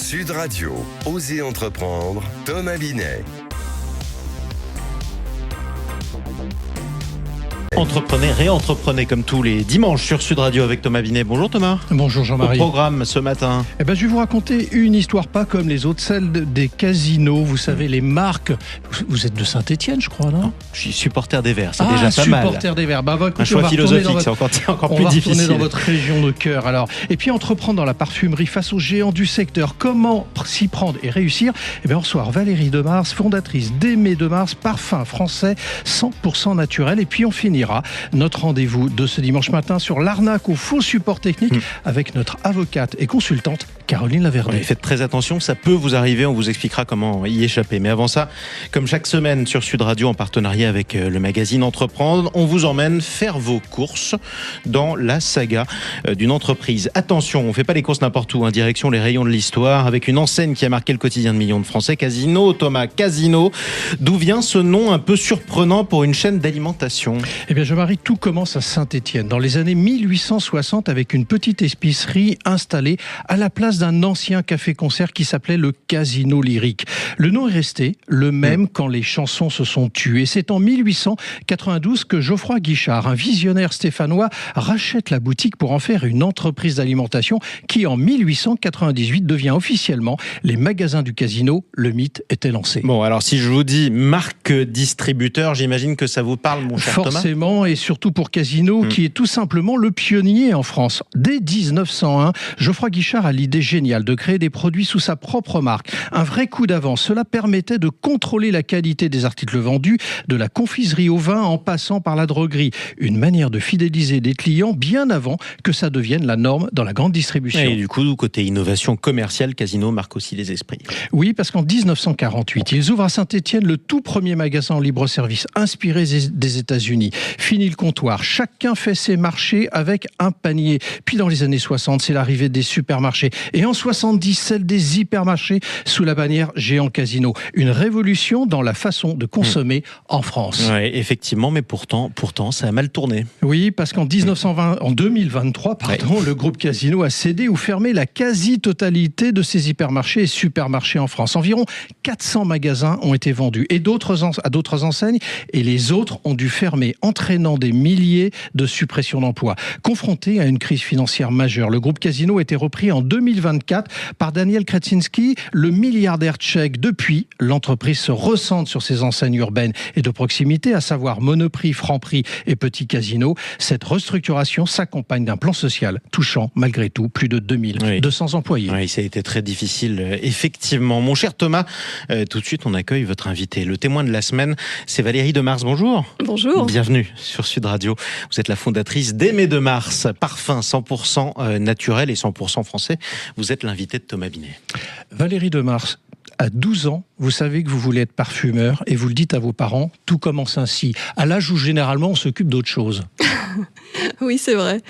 Sud Radio, Osez entreprendre, Thomas Binet. Entreprenez, réentreprenez comme tous les dimanches sur Sud Radio avec Thomas Binet. Bonjour Thomas. Bonjour Jean-Marie. Au programme ce matin. Je vais vous raconter une histoire pas comme les autres, celle des casinos. Vous savez, les marques. Vous êtes de Saint-Étienne, je crois, non ? Je suis supporter des Verts, c'est déjà pas mal. Supporter des Verts. Écoutez, un choix philosophique, c'est encore plus difficile. On va retourner dans votre région de cœur. Alors, et puis entreprendre dans la parfumerie face aux géants du secteur. Comment s'y prendre et réussir ? On reçoit Valérie Demars, fondatrice d'Aimé Demars, parfum français 100% naturel. Et puis on finira notre rendez-vous de ce dimanche matin sur l'arnaque au faux support technique avec notre avocate et consultante Caroline Laverdé. Faites très attention, ça peut vous arriver, on vous expliquera comment y échapper. Mais avant ça, comme chaque semaine sur Sud Radio en partenariat avec le magazine Entreprendre, on vous emmène faire vos courses dans la saga d'une entreprise. Attention, on ne fait pas les courses n'importe où, direction les rayons de l'histoire avec une enseigne qui a marqué le quotidien de millions de Français, Casino. Thomas, Casino, d'où vient ce nom un peu surprenant pour une chaîne d'alimentation ? Jean-Marie, tout commence à Saint-Étienne dans les années 1860 avec une petite épicerie installée à la place d'un ancien café-concert qui s'appelait le Casino Lyrique. Le nom est resté le même quand les chansons se sont tuées. C'est en 1892 que Geoffroy Guichard, un visionnaire stéphanois, rachète la boutique pour en faire une entreprise d'alimentation qui en 1898 devient officiellement les magasins du Casino. Le mythe était lancé. Bon, alors si je vous dis marque distributeur, j'imagine que ça vous parle, mon cher Thomas. Forcément, et surtout pour Casino, qui est tout simplement le pionnier en France. Dès 1901, Geoffroy Guichard a l'idée géniale de créer des produits sous sa propre marque. Un vrai coup d'avance. Cela permettait de contrôler la qualité des articles vendus, de la confiserie au vin en passant par la droguerie. Une manière de fidéliser des clients bien avant que ça devienne la norme dans la grande distribution. Et du coup, côté innovation commerciale, Casino marque aussi les esprits. Oui, parce qu'en 1948, ils ouvrent à Saint-Étienne le tout premier magasin en libre-service inspiré des États-Unis. Fini le comptoir, chacun fait ses marchés avec un panier. Puis dans les années 60, c'est l'arrivée des supermarchés. Et en 70, celle des hypermarchés sous la bannière Géant Casino. Une révolution dans la façon de consommer en France. Oui, effectivement, mais pourtant, ça a mal tourné. Oui, parce qu'en 2023, le groupe Casino a cédé ou fermé la quasi-totalité de ses hypermarchés et supermarchés en France. Environ 400 magasins ont été vendus et à d'autres enseignes, et les autres ont dû fermer, entraînant des milliers de suppressions d'emplois. Confronté à une crise financière majeure, le groupe Casino a été repris en 2024 par Daniel Křetínský, le milliardaire tchèque. Depuis, l'entreprise se recentre sur ses enseignes urbaines et de proximité, à savoir Monoprix, Franprix et Petit Casino. Cette restructuration s'accompagne d'un plan social touchant, malgré tout, plus de 2200 employés. Oui, ça a été très difficile, effectivement. Mon cher Thomas, tout de suite, on accueille votre invité. Le témoin de la semaine, c'est Valérie Demars. Bonjour. Bonjour. Bienvenue sur Sud Radio. Vous êtes la fondatrice d'Aimé Demars, parfum 100% naturel et 100% français. Vous êtes l'invité de Thomas Binet. Valérie Demars, à 12 ans, vous savez que vous voulez être parfumeur et vous le dites à vos parents, tout commence ainsi. À l'âge où généralement on s'occupe d'autre chose. Oui, c'est vrai.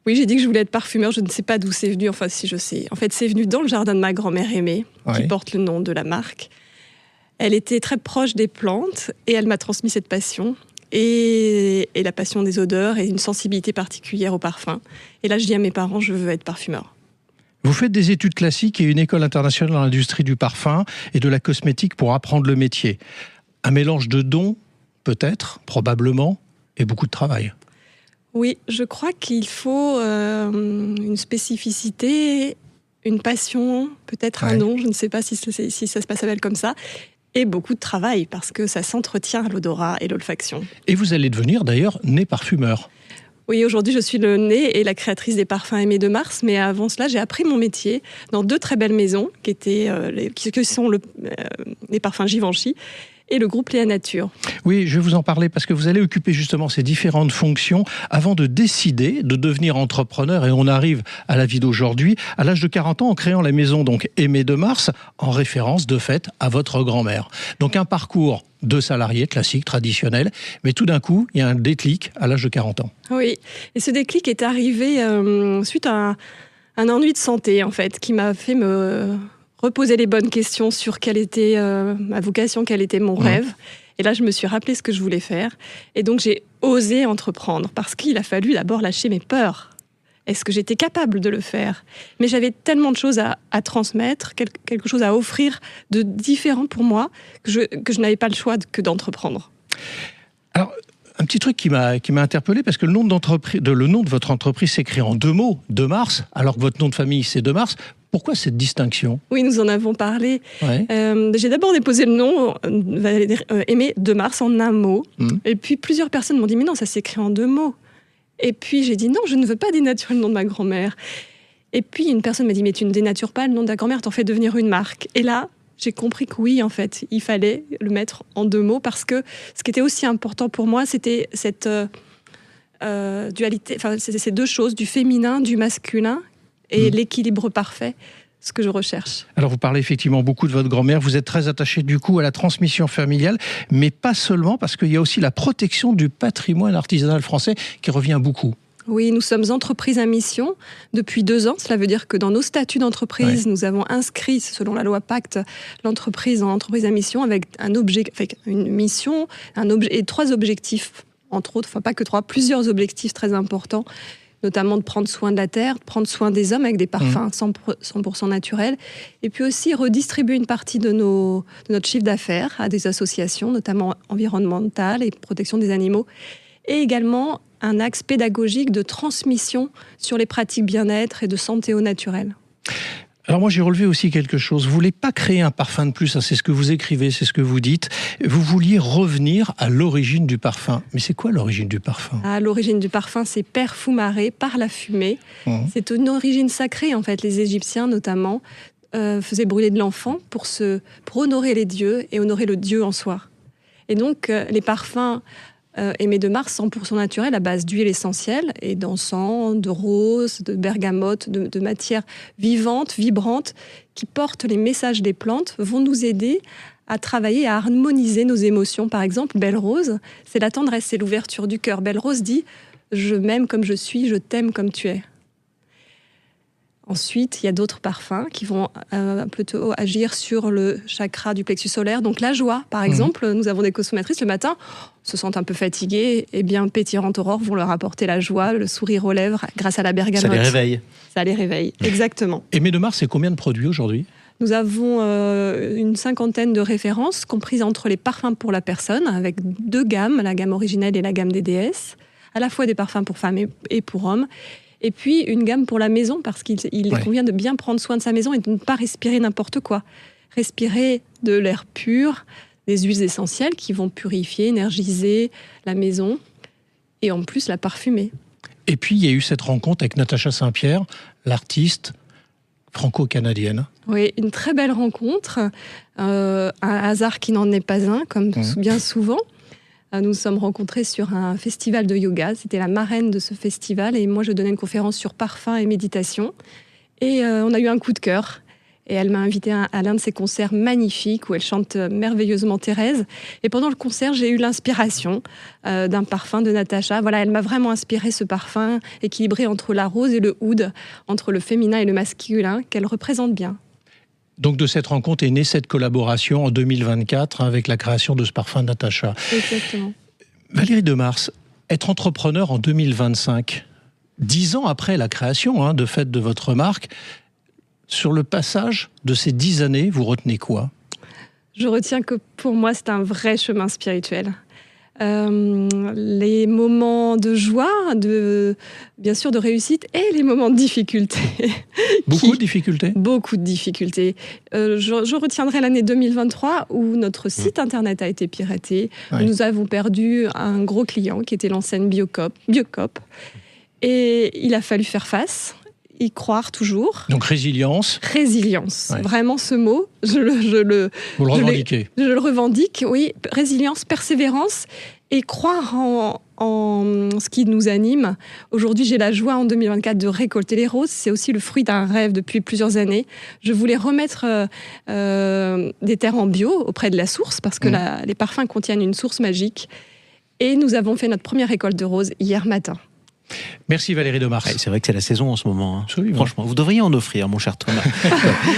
Oui, j'ai dit que je voulais être parfumeur, je ne sais pas d'où c'est venu, enfin si je sais. En fait, c'est venu dans le jardin de ma grand-mère Aimée, qui porte le nom de la marque. Elle était très proche des plantes et elle m'a transmis cette passion. Et la passion des odeurs et une sensibilité particulière au parfum. Et là, je dis à mes parents, je veux être parfumeur. Vous faites des études classiques et une école internationale dans l'industrie du parfum et de la cosmétique pour apprendre le métier. Un mélange de dons, peut-être, probablement, et beaucoup de travail. Oui, je crois qu'il faut une spécificité, une passion, peut-être un don, je ne sais pas si ça se passe comme ça, et beaucoup de travail, parce que ça s'entretient à l'odorat et l'olfaction. Et vous allez devenir d'ailleurs nez parfumeur. Oui, aujourd'hui, je suis le nez et la créatrice des parfums Aimé Demars, mais avant cela, j'ai appris mon métier dans 2 très belles maisons, qui sont les parfums Givenchy et le groupe Léa Nature. Oui, je vais vous en parler parce que vous allez occuper justement ces différentes fonctions avant de décider de devenir entrepreneur, et on arrive à la vie d'aujourd'hui, à l'âge de 40 ans, en créant la maison donc Aimé Demars, en référence de fait à votre grand-mère. Donc un parcours de salarié classique, traditionnel, mais tout d'un coup, il y a un déclic à l'âge de 40 ans. Oui, et ce déclic est arrivé suite à un ennui de santé, en fait, qui m'a fait me reposer les bonnes questions sur quelle était ma vocation, quel était mon rêve. Et là, je me suis rappelé ce que je voulais faire. Et donc, j'ai osé entreprendre parce qu'il a fallu d'abord lâcher mes peurs. Est-ce que j'étais capable de le faire? Mais j'avais tellement de choses à transmettre, quelque chose à offrir de différent pour moi, que je n'avais pas le choix que d'entreprendre. Alors, un petit truc qui m'a interpellé, parce que le nom de votre entreprise s'écrit en 2 mots, De Mars, alors que votre nom de famille c'est De Mars. Pourquoi cette distinction? Oui, nous en avons parlé. Ouais. J'ai d'abord déposé le nom Aimé De Mars en un mot. Et puis plusieurs personnes m'ont dit, mais non, ça s'écrit en 2 mots. Et puis j'ai dit, non, je ne veux pas dénaturer le nom de ma grand-mère. Et puis une personne m'a dit, mais tu ne dénatures pas le nom de ta grand-mère, t'en fais devenir une marque. Et là, j'ai compris que oui, en fait, il fallait le mettre en 2 mots, parce que ce qui était aussi important pour moi, c'était cette dualité, enfin, ces 2 choses, du féminin, du masculin, et l'équilibre parfait, ce que je recherche. Alors vous parlez effectivement beaucoup de votre grand-mère, vous êtes très attaché du coup à la transmission familiale, mais pas seulement, parce qu'il y a aussi la protection du patrimoine artisanal français qui revient beaucoup. Oui, nous sommes entreprise à mission depuis 2 ans. Cela veut dire que dans nos statuts d'entreprise, nous avons inscrit, selon la loi Pacte, l'entreprise en entreprise à mission avec une mission, et 3 objectifs, entre autres, enfin pas que 3, plusieurs objectifs très importants, notamment de prendre soin de la terre, de prendre soin des hommes avec des parfums 100% naturels, et puis aussi redistribuer une partie de notre chiffre d'affaires à des associations, notamment environnementales et protection des animaux, et également un axe pédagogique de transmission sur les pratiques bien-être et de santé au naturel. Alors moi j'ai relevé aussi quelque chose, vous ne voulez pas créer un parfum de plus, hein, c'est ce que vous écrivez, c'est ce que vous dites, vous vouliez revenir à l'origine du parfum. Mais c'est quoi l'origine du parfum? L'origine du parfum, c'est perfumare, par la fumée. C'est une origine sacrée en fait, les Égyptiens notamment faisaient brûler de l'enfant pour honorer les dieux et honorer le dieu en soi. Et donc les parfums Aimé de Mars, 100% naturel, à base d'huile essentielle et d'encens, de rose, de bergamote, de matières vivantes, vibrantes, qui portent les messages des plantes, vont nous aider à travailler, à harmoniser nos émotions. Par exemple, Belle Rose, c'est la tendresse, c'est l'ouverture du cœur. Belle Rose dit « Je m'aime comme je suis, je t'aime comme tu es ». Ensuite, il y a d'autres parfums qui vont plutôt agir sur le chakra du plexus solaire. Donc la joie, par exemple, nous avons des consommatrices le matin, se sentent un peu fatiguées, et bien Pétillante Aurore vont leur apporter la joie, le sourire aux lèvres grâce à la bergamote. Ça les réveille. Ça les réveille, exactement. Aimé de Mars, c'est combien de produits aujourd'hui ? Nous avons une 50aine de références comprises entre les parfums pour la personne, avec 2 gammes, la gamme originelle et la gamme des déesses, à la fois des parfums pour femmes et pour hommes. Et puis une gamme pour la maison, parce qu'il convient de bien prendre soin de sa maison et de ne pas respirer n'importe quoi. Respirer de l'air pur, des huiles essentielles qui vont purifier, énergiser la maison et en plus la parfumer. Et puis il y a eu cette rencontre avec Natacha Saint-Pierre, l'artiste franco-canadienne. Oui, une très belle rencontre, un hasard qui n'en est pas un, comme bien souvent. Nous nous sommes rencontrés sur un festival de yoga. C'était la marraine de ce festival. Et moi, je donnais une conférence sur parfum et méditation. Et on a eu un coup de cœur. Et elle m'a invitée à l'un de ses concerts magnifiques où elle chante merveilleusement Thérèse. Et pendant le concert, j'ai eu l'inspiration d'un parfum de Natacha. Voilà, elle m'a vraiment inspiré ce parfum équilibré entre la rose et le oud, entre le féminin et le masculin, qu'elle représente bien. Donc de cette rencontre est née cette collaboration en 2024 avec la création de ce parfum de Natacha. Exactement. Valérie de Mars, être entrepreneur en 2025, 10 ans après la création de fait de votre marque, sur le passage de ces 10 années, vous retenez quoi ? Je retiens que pour moi c'est un vrai chemin spirituel. Les moments de joie, bien sûr de réussite, et les moments de difficulté. Beaucoup de difficultés ? Beaucoup de difficultés. Je retiendrai l'année 2023 où notre site internet a été piraté. Oui. Nous avons perdu un gros client qui était l'enseigne Biocop. Et il a fallu faire face. Y croire toujours. Donc résilience. Résilience, vraiment ce mot, vous le revendiquez. Je le revendique, oui. Résilience, persévérance et croire en ce qui nous anime. Aujourd'hui, j'ai la joie en 2024 de récolter les roses. C'est aussi le fruit d'un rêve depuis plusieurs années. Je voulais remettre des terres en bio auprès de la source parce que les parfums contiennent une source magique. Et nous avons fait notre première récolte de roses hier matin. Merci Valérie Demars. Ouais, c'est vrai que c'est la saison en ce moment. Absolument. Franchement, vous devriez en offrir, mon cher Thomas.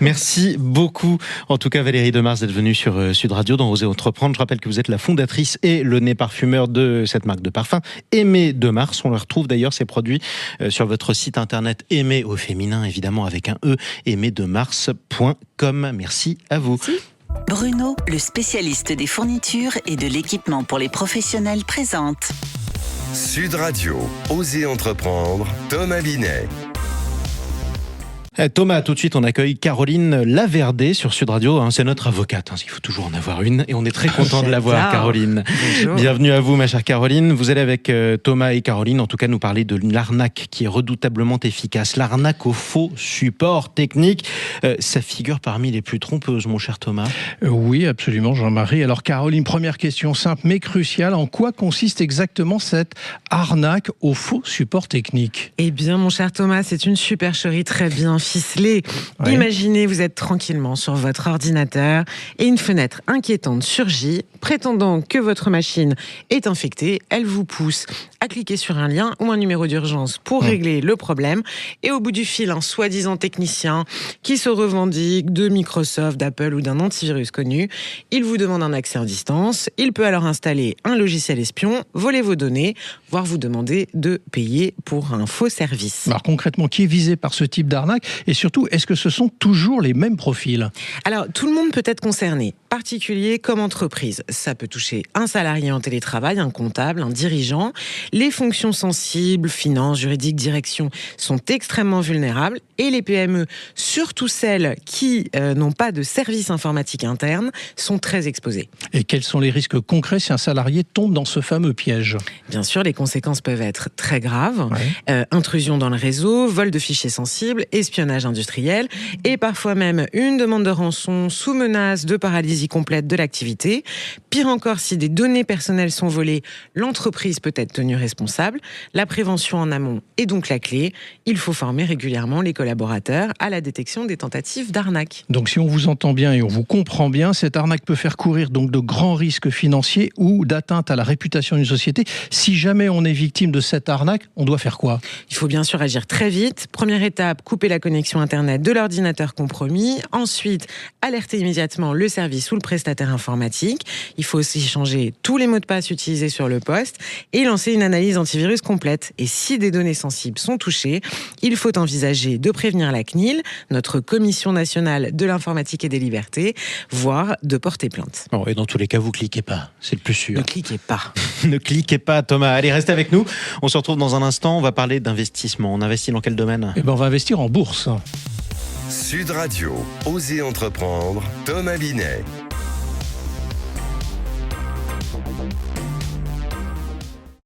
Merci beaucoup, en tout cas Valérie Demars, d'être venue sur Sud Radio dans Oser Entreprendre. Je rappelle que vous êtes la fondatrice et le nez parfumeur de cette marque de parfum, Aimé Demars. On le retrouve d'ailleurs, ces produits, sur votre site internet Aimé au féminin, évidemment avec un E, aimedemars.com. Merci à vous. Merci. Bruno, le spécialiste des fournitures et de l'équipement pour les professionnels, présente Sud Radio, Oser Entreprendre, Thomas Binet. Thomas, tout de suite, on accueille Caroline Laverdé sur Sud Radio. C'est notre avocate, il faut toujours en avoir une. Et on est très content de l'avoir, Caroline. Bonjour. Bienvenue à vous, ma chère Caroline. Vous allez avec Thomas et Caroline, en tout cas, nous parler de l'arnaque qui est redoutablement efficace. L'arnaque au faux support technique. Ça figure parmi les plus trompeuses, mon cher Thomas. Oui, absolument, Jean-Marie. Alors, Caroline, première question simple mais cruciale. En quoi consiste exactement cette arnaque au faux support technique ? Eh bien, mon cher Thomas, c'est une supercherie très bien ficelée. Ouais. Imaginez, vous êtes tranquillement sur votre ordinateur et une fenêtre inquiétante surgit, prétendant que votre machine est infectée. Elle vous pousse à cliquer sur un lien ou un numéro d'urgence pour régler le problème. Et au bout du fil, un soi-disant technicien qui se revendique de Microsoft, d'Apple ou d'un antivirus connu, il vous demande un accès à distance. Il peut alors installer un logiciel espion, voler vos données, voire vous demander de payer pour un faux service. Alors concrètement, qui est visé par ce type d'arnaque ? Et surtout, est-ce que ce sont toujours les mêmes profils ? Alors, tout le monde peut être concerné, particulier comme entreprise. Ça peut toucher un salarié en télétravail, un comptable, un dirigeant. Les fonctions sensibles, finances, juridiques, direction, sont extrêmement vulnérables. Et les PME, surtout celles qui n'ont pas de service informatique interne, sont très exposées. Et quels sont les risques concrets si un salarié tombe dans ce fameux piège ? Bien sûr, les conséquences peuvent être très graves. Ouais. Intrusion dans le réseau, vol de fichiers sensibles, espionnage industriel et parfois même une demande de rançon sous menace de paralysie complète de l'activité. Pire encore, si des données personnelles sont volées, l'entreprise peut être tenue responsable. La prévention en amont est donc la clé. Il faut former régulièrement les collaborateurs à la détection des tentatives d'arnaque. Donc si on vous entend bien et on vous comprend bien, cette arnaque peut faire courir donc de grands risques financiers ou d'atteinte à la réputation d'une société. Si jamais on est victime de cette arnaque, on doit faire quoi ? Il faut bien sûr agir très vite. Première étape, couper la connexion Internet de l'ordinateur compromis. Ensuite, alerter immédiatement le service ou le prestataire informatique. Il faut aussi changer tous les mots de passe utilisés sur le poste et lancer une analyse antivirus complète. Et si des données sensibles sont touchées, il faut envisager de prévenir la CNIL, notre Commission nationale de l'informatique et des libertés, voire de porter plainte. Bon, et dans tous les cas, vous cliquez pas, c'est le plus sûr. Ne cliquez pas. Ne cliquez pas, Thomas. Allez, restez avec nous. On se retrouve dans un instant. On va parler d'investissement. On investit dans quel domaine ? Eh ben, on va investir en bourse. Sud Radio, Oser Entreprendre, Thomas Binet.